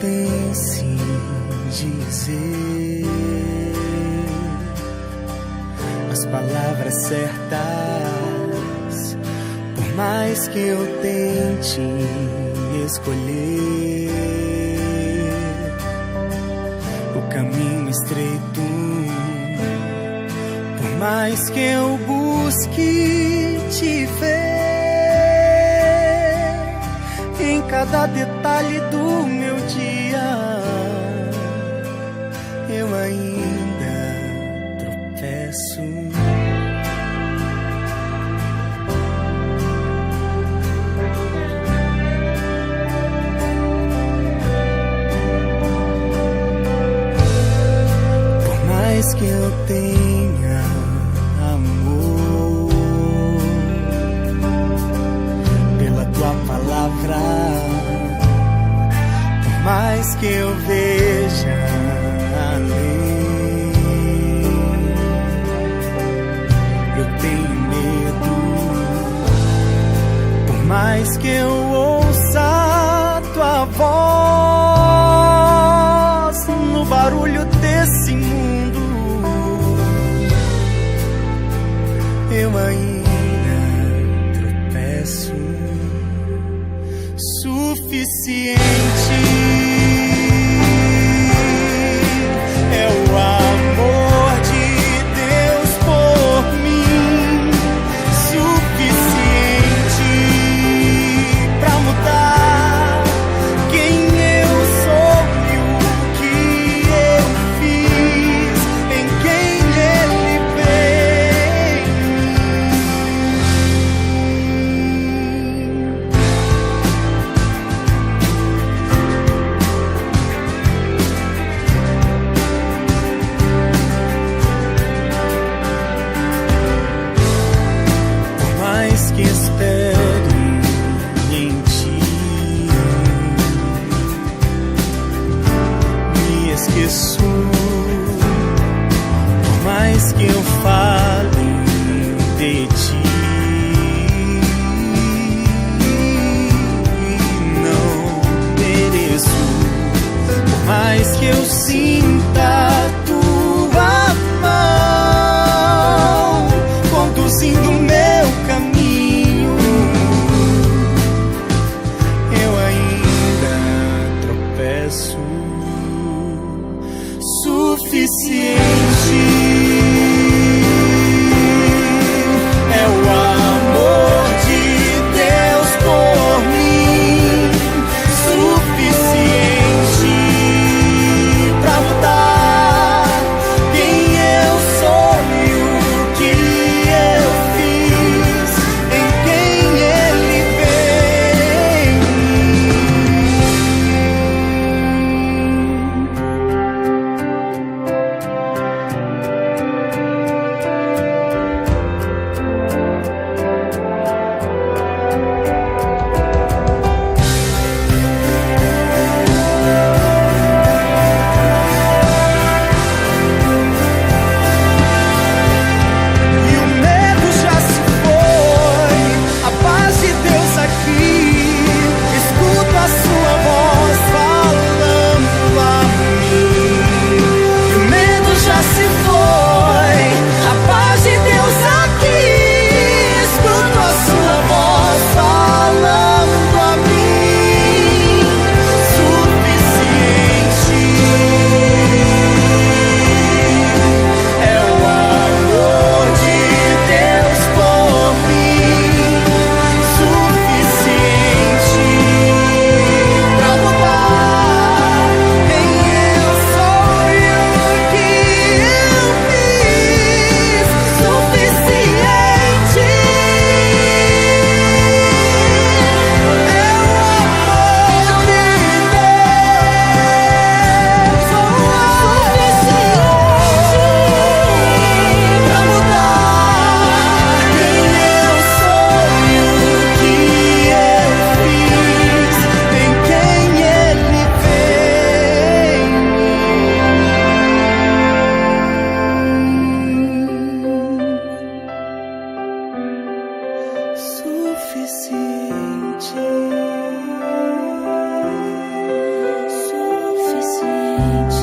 pertence dizer as palavras certas, por mais que eu tente escolher o caminho estreito, por mais que eu busque te ver em cada detalhe do meu dia, eu ainda tropeço. Por mais que eu tenha amor pela tua palavra, por mais que eu veja além, eu tenho medo. Por mais que eu ouça tua voz no barulho desse mundo, eu ainda tropeço. Suficiente é o amor de Deus por mim, suficiente pra mudar quem eu sou e o que eu fiz em quem Ele vê em mim. Por mais que espere em ti, me esqueço. Por mais que eu fale de ti, não mereço. Por mais que eu sinta tua mão conduzindo meu caminho, eu ainda tropeço. Suficiente é o amor de Deus por mim, suficiente pra mudar quem eu sou e o que eu fiz em quem Ele vê em mim. gente.